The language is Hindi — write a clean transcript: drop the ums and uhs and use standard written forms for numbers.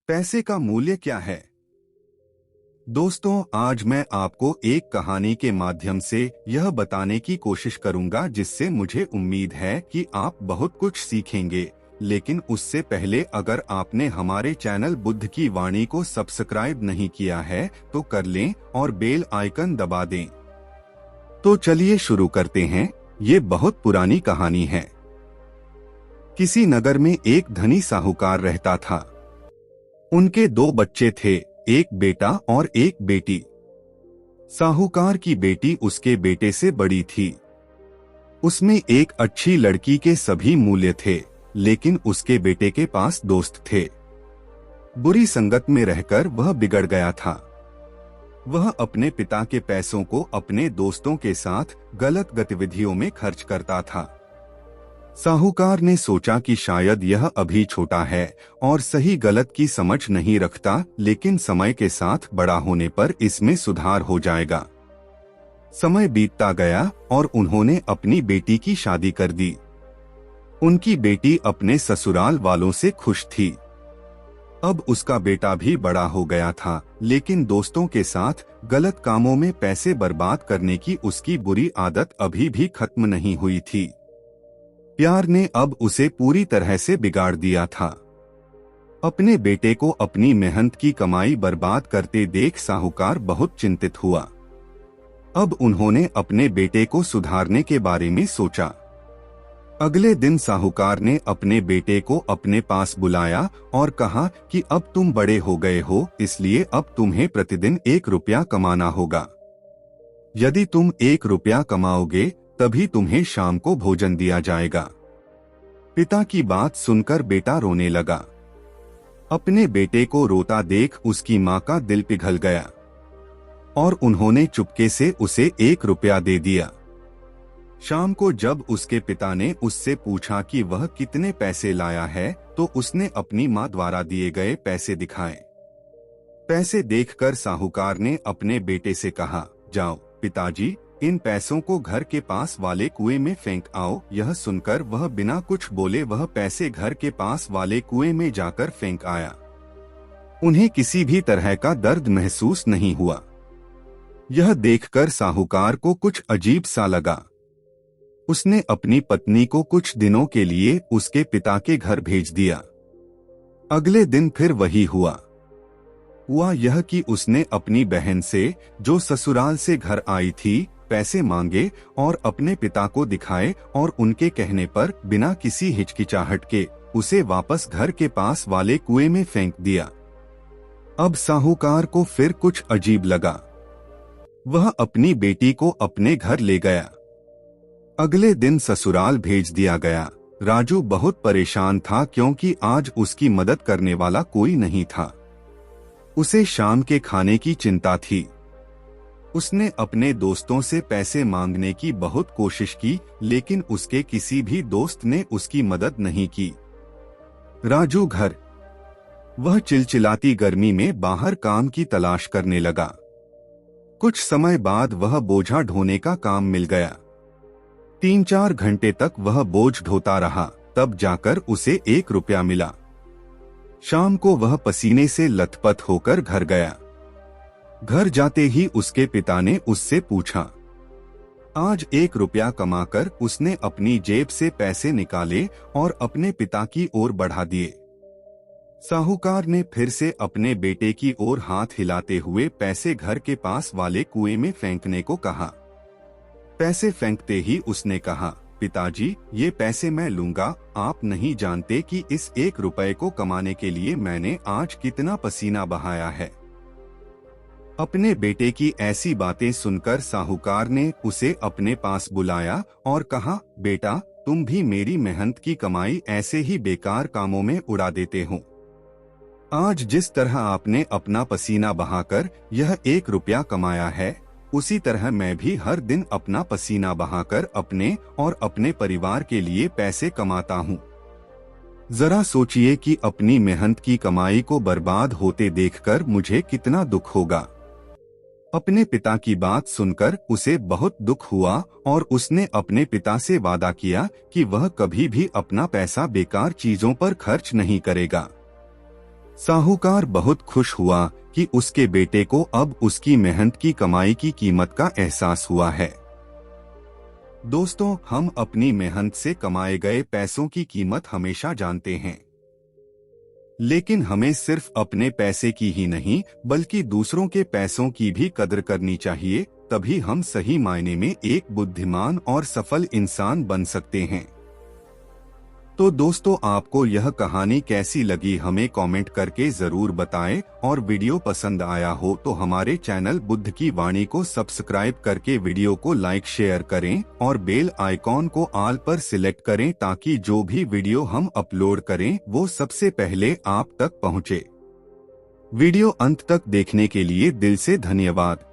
पैसे का मूल्य क्या है? दोस्तों, आज मैं आपको एक कहानी के माध्यम से यह बताने की कोशिश करूंगा जिससे मुझे उम्मीद है कि आप बहुत कुछ सीखेंगे। लेकिन उससे पहले अगर आपने हमारे चैनल बुद्ध की वाणी को सब्सक्राइब नहीं किया है तो कर लें और बेल आइकन दबा दें। तो चलिए शुरू करते हैं। ये बहुत पुरानी कहानी है। किसी नगर में एक धनी साहूकार रहता था। उनके दो बच्चे थे, एक बेटा और एक बेटी। साहूकार की बेटी उसके बेटे से बड़ी थी। उसमें एक अच्छी लड़की के सभी मूल्य थे, लेकिन उसके बेटे के पास दोस्त थे। बुरी संगत में रहकर वह बिगड़ गया था। वह अपने पिता के पैसों को अपने दोस्तों के साथ गलत गतिविधियों में खर्च करता था। साहूकार ने सोचा कि शायद यह अभी छोटा है और सही गलत की समझ नहीं रखता, लेकिन समय के साथ बड़ा होने पर इसमें सुधार हो जाएगा। समय बीतता गया और उन्होंने अपनी बेटी की शादी कर दी। उनकी बेटी अपने ससुराल वालों से खुश थी। अब उसका बेटा भी बड़ा हो गया था, लेकिन दोस्तों के साथ गलत कामों में पैसे बर्बाद करने की उसकी बुरी आदत अभी भी खत्म नहीं हुई थी। प्यार ने अब उसे पूरी तरह से बिगाड़ दिया था। अपने बेटे को अपनी मेहनत की कमाई बर्बाद करते देख साहूकार बहुत चिंतित हुआ। अब उन्होंने अपने बेटे को सुधारने के बारे में सोचा। अगले दिन साहूकार ने अपने बेटे को अपने पास बुलाया और कहा कि अब तुम बड़े हो गए हो, इसलिए अब तुम्हें प्रतिदिन 1 रुपया कमाना होगा। यदि तुम 1 रुपया कमाओगे तभी तुम्हें शाम को भोजन दिया जाएगा। पिता की बात सुनकर बेटा रोने लगा। अपने बेटे को रोता देख उसकी माँ का दिल पिघल गया और उन्होंने चुपके से उसे 1 रुपया दे दिया। शाम को जब उसके पिता ने उससे पूछा कि वह कितने पैसे लाया है, तो उसने अपनी माँ द्वारा दिए गए पैसे दिखाए। पैसे देखकर साहूकार ने अपने बेटे से कहा, जाओ पिताजी, इन पैसों को घर के पास वाले कुएं में फेंक आओ। यह सुनकर वह बिना कुछ बोले वह पैसे घर के पास वाले कुएं में जाकर फेंक आया। उन्हें किसी भी तरह का दर्द महसूस नहीं हुआ। यह देखकर साहूकार को कुछ अजीब सा लगा। उसने अपनी पत्नी को कुछ दिनों के लिए उसके पिता के घर भेज दिया। अगले दिन फिर वही हुआ यह कि उसने अपनी बहन से, जो ससुराल से घर आई थी, पैसे मांगे और अपने पिता को दिखाए और उनके कहने पर बिना किसी हिचकिचाहट के उसे वापस घर के पास वाले कुएं में फेंक दिया। अब साहूकार को फिर कुछ अजीब लगा। वह अपनी बेटी को अपने घर ले गया। अगले दिन ससुराल भेज दिया गया। राजू बहुत परेशान था क्योंकि आज उसकी मदद करने वाला कोई नहीं था। उसे शाम के खाने की चिंता थी। उसने अपने दोस्तों से पैसे मांगने की बहुत कोशिश की, लेकिन उसके किसी भी दोस्त ने उसकी मदद नहीं की। राजू घर। वह चिलचिलाती गर्मी में बाहर काम की तलाश करने लगा। कुछ समय बाद वह बोझा ढोने का काम मिल गया। 3-4 घंटे तक वह बोझ ढोता रहा, तब जाकर उसे 1 रुपया मिला। शाम को वह पसीने से लथपथ होकर घर गया। घर जाते ही उसके पिता ने उससे पूछा। आज 1 रुपया कमाकर उसने अपनी जेब से पैसे निकाले और अपने पिता की ओर बढ़ा दिए। साहूकार ने फिर से अपने बेटे की ओर हाथ हिलाते हुए पैसे घर के पास वाले कुएं में फेंकने को कहा। पैसे फेंकते ही उसने कहा, पिताजी, ये पैसे मैं लूंगा। आप नहीं जानते कि इस 1 रुपये को कमाने के लिए मैंने आज कितना पसीना बहाया है। अपने बेटे की ऐसी बातें सुनकर साहूकार ने उसे अपने पास बुलाया और कहा, बेटा, तुम भी मेरी मेहनत की कमाई ऐसे ही बेकार कामों में उड़ा देते हो। आज जिस तरह आपने अपना पसीना बहाकर यह 1 रुपया कमाया है, उसी तरह मैं भी हर दिन अपना पसीना बहाकर अपने और अपने परिवार के लिए पैसे कमाता हूँ। जरा सोचिए कि अपनी मेहनत की कमाई को बर्बाद होते देखकर मुझे कितना दुख होगा। अपने पिता की बात सुनकर उसे बहुत दुख हुआ और उसने अपने पिता से वादा किया कि वह कभी भी अपना पैसा बेकार चीजों पर खर्च नहीं करेगा। साहूकार बहुत खुश हुआ कि उसके बेटे को अब उसकी मेहनत की कमाई की कीमत का एहसास हुआ है। दोस्तों, हम अपनी मेहनत से कमाए गए पैसों की कीमत हमेशा जानते हैं, लेकिन हमें सिर्फ अपने पैसे की ही नहीं बल्कि दूसरों के पैसों की भी कदर करनी चाहिए। तभी हम सही मायने में एक बुद्धिमान और सफल इंसान बन सकते हैं। तो दोस्तों, आपको यह कहानी कैसी लगी हमें कमेंट करके जरूर बताएं, और वीडियो पसंद आया हो तो हमारे चैनल बुद्ध की वाणी को सब्सक्राइब करके वीडियो को लाइक शेयर करें और बेल आइकॉन को ऑल पर सिलेक्ट करें ताकि जो भी वीडियो हम अपलोड करें वो सबसे पहले आप तक पहुंचे। वीडियो अंत तक देखने के लिए दिल से धन्यवाद।